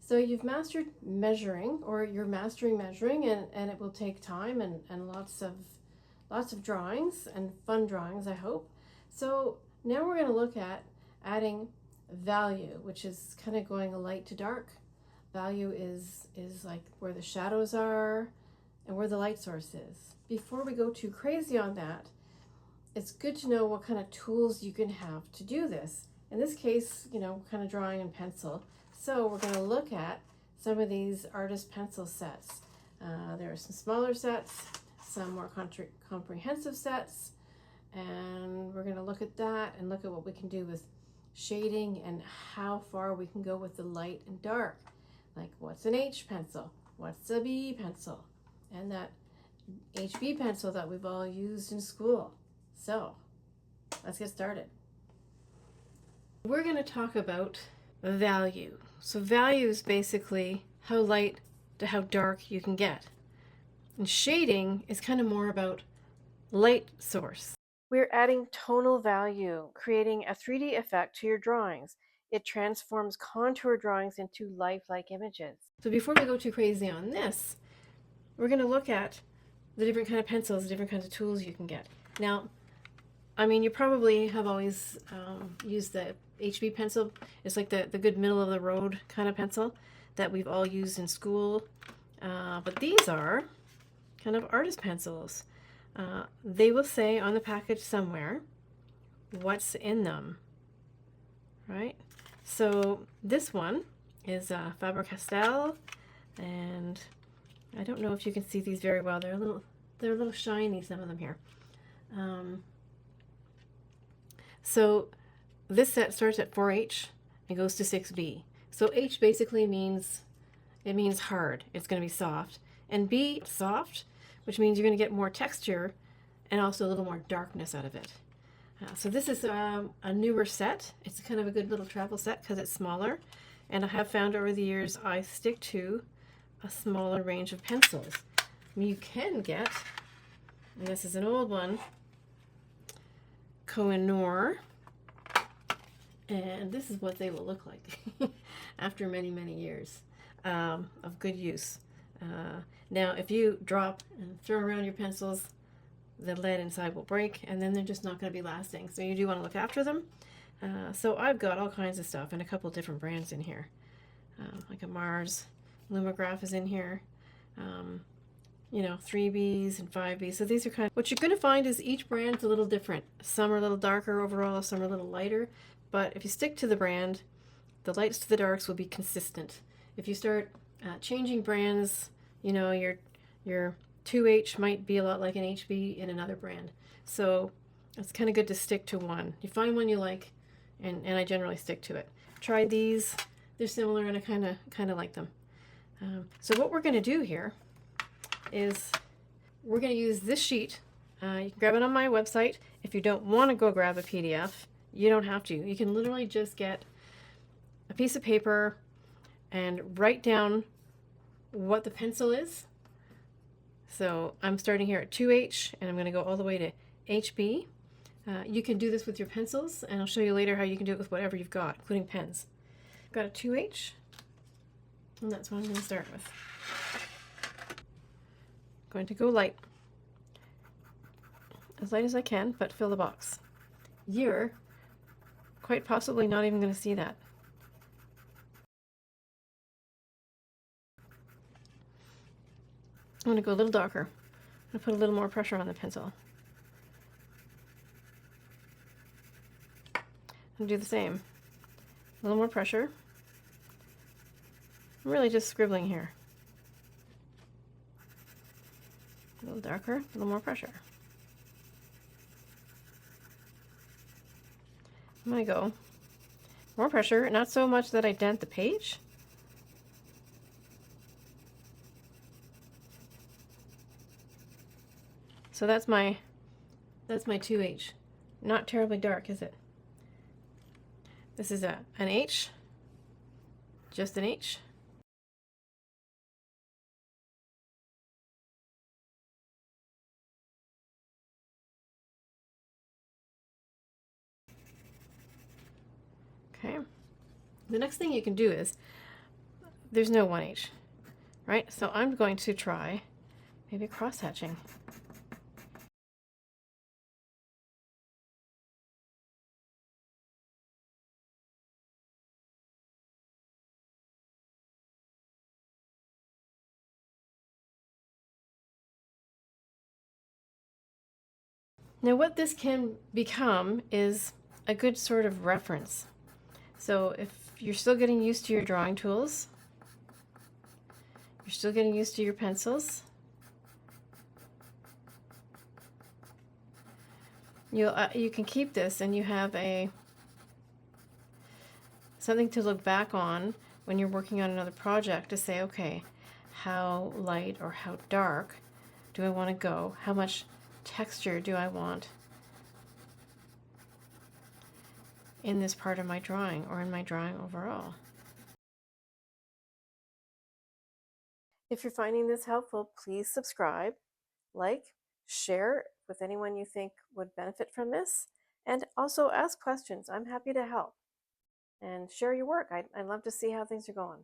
So you've mastered measuring, or you're mastering measuring, and it will take time and lots of drawings and fun drawings, I hope. So now we're going to look at adding value, which is kind of going light to dark. Value is like where the shadows are and where the light source is. Before we go too crazy on that, it's good to know what kind of tools you can have to do this. In this case, kind of drawing in pencil. So we're going to look at some of these artist pencil sets. There are some smaller sets, some more comprehensive sets, and we're going to look at that and look at what we can do with shading and how far we can go with the light and dark. Like, what's an H pencil? What's a B pencil? And that HB pencil that we've all used in school. So let's get started. We're going to talk about value. So value is basically how light to how dark you can get. And shading is kind of more about light source. We're adding tonal value, creating a 3D effect to your drawings. It transforms contour drawings into lifelike images. So before we go too crazy on this, we're going to look at the different kind of pencils, the different kinds of tools you can get. Now, I mean, you probably have always used the HB pencil. It's like the good middle of the road kind of pencil that we've all used in school. But these are kind of artist pencils. They will say on the package somewhere what's in them, right? So this one is Faber-Castell, and I don't know if you can see these very well. They're a little shiny, some of them here. So this set starts at 4H and goes to 6B. So H basically means hard. It's going to be soft. And B, soft, which means you're going to get more texture and also a little more darkness out of it. So this is a newer set. It's kind of a good little travel set because it's smaller. And I have found over the years I stick to a smaller range of pencils. You can get, and this is an old one, Koh-i-Noor, and this is what they will look like after many, many years of good use. Now, if you drop and throw around your pencils, the lead inside will break, and then they're just not going to be lasting. So you do want to look after them. So I've got all kinds of stuff and a couple different brands in here, like a Mars, Lumograph is in here. 3Bs and 5Bs. So these are kind of, what you're going to find is each brand's a little different. Some are a little darker overall, some are a little lighter. But if you stick to the brand, the lights to the darks will be consistent. If you start changing brands, your 2H might be a lot like an HB in another brand. So it's kind of good to stick to one. You find one you like, and I generally stick to it. Try these. They're similar, and I kind of like them. So what we're going to do here is we're going to use this sheet. You can grab it on my website. If you don't want to go grab a PDF, you don't have to. You can literally just get a piece of paper and write down what the pencil is. So I'm starting here at 2H, and I'm going to go all the way to HB. You can do this with your pencils, and I'll show you later how you can do it with whatever you've got, including pens. I've got a 2H, and that's what I'm going to start with. Going to go light as I can, but fill the box. You're quite possibly not even going to see that. I'm going to go a little darker. I'm going to put a little more pressure on the pencil. And do the same. A little more pressure. I'm really just scribbling here. A little darker, a little more pressure. I'm going to go more pressure, not so much that I dent the page. So that's my 2H. Not terribly dark, is it? This is an H, just an H. Okay. The next thing you can do is, there's no 1H, right? So I'm going to try maybe cross-hatching. Now what this can become is a good sort of reference. So if you're still getting used to your drawing tools, you're still getting used to your pencils, you can keep this and you have something to look back on when you're working on another project to say, okay, how light or how dark do I want to go? How much texture do I want in this part of my drawing or in my drawing overall? If you're finding this helpful, please subscribe, like, share with anyone you think would benefit from this, and also ask questions. I'm happy to help. And share your work. I'd love to see how things are going.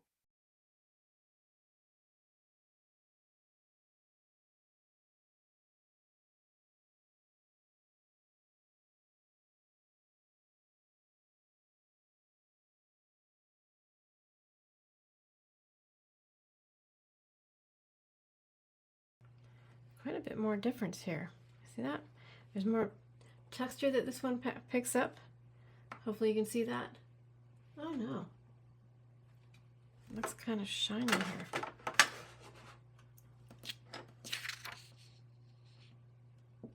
Quite a bit more difference here. See that? There's more texture that this one picks up. Hopefully you can see that. Oh no. It looks kind of shiny here.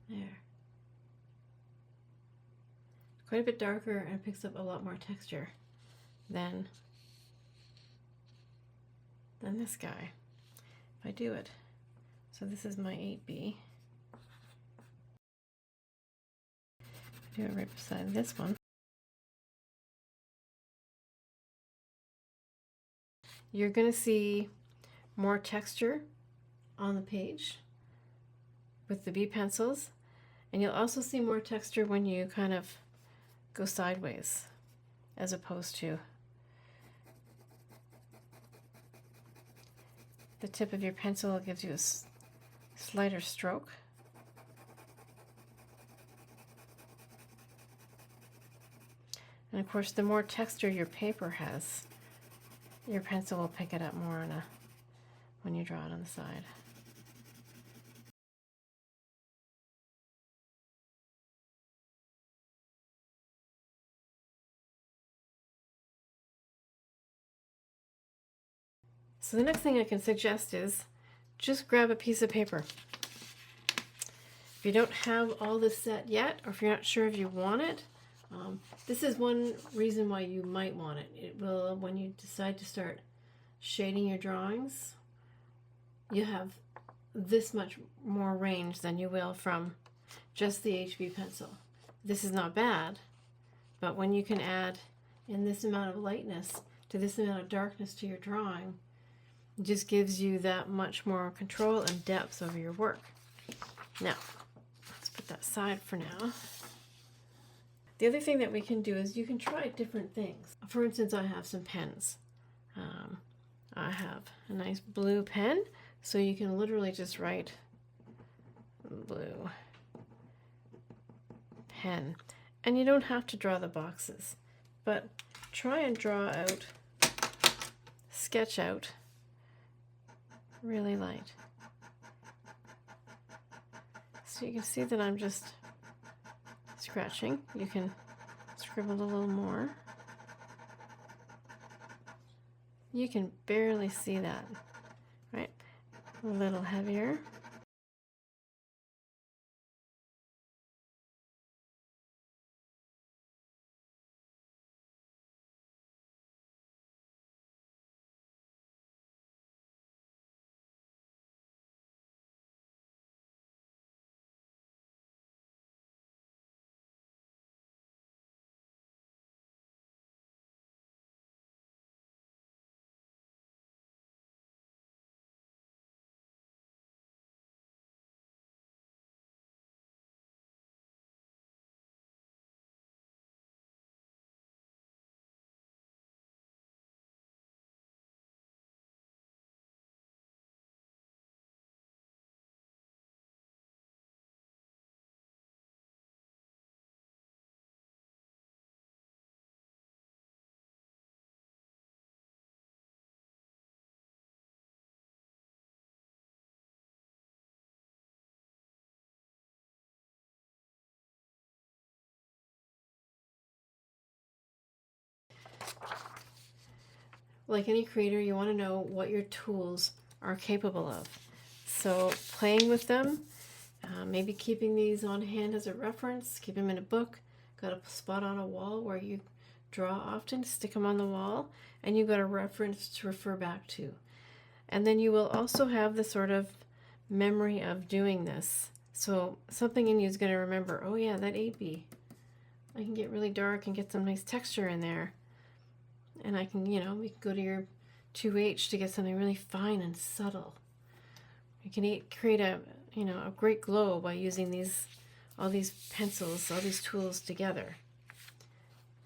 There. Quite a bit darker and picks up a lot more texture than this guy. If I do it. So this is my 8B. Do it right beside this one. You're going to see more texture on the page with the B pencils, and you'll also see more texture when you kind of go sideways as opposed to the tip of your pencil gives you a slighter stroke. And of course, the more texture your paper has, your pencil will pick it up more when you draw it on the side. So the next thing I can suggest is just grab a piece of paper. If you don't have all this set yet, or if you're not sure if you want it, this is one reason why you might want it. It will, when you decide to start shading your drawings, you have this much more range than you will from just the HB pencil. This is not bad, but when you can add in this amount of lightness to this amount of darkness to your drawing, it just gives you that much more control and depth over your work. Now, let's put that aside for now. The other thing that we can do is you can try different things. For instance, I have some pens. I have a nice blue pen, so you can literally just write blue pen. And you don't have to draw the boxes, but try and draw out, sketch out really light. So you can see that I'm just scratching. You can scribble a little more. You can barely see that, right? A little heavier. like any creator, you want to know what your tools are capable of. So playing with them, maybe keeping these on hand as a reference, keep them in a book, got a spot on a wall where you draw often, stick them on the wall, and you've got a reference to refer back to. And then you will also have the sort of memory of doing this. So something in you is going to remember, oh yeah, that 8B. I can get really dark and get some nice texture in there. And I can, we can go to your 2H to get something really fine and subtle. You can create a great glow by using all these pencils, all these tools together.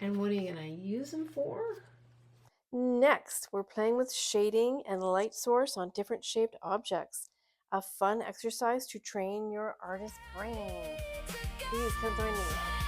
And what are you going to use them for? Next, we're playing with shading and light source on different shaped objects. A fun exercise to train your artist brain. Please come join me.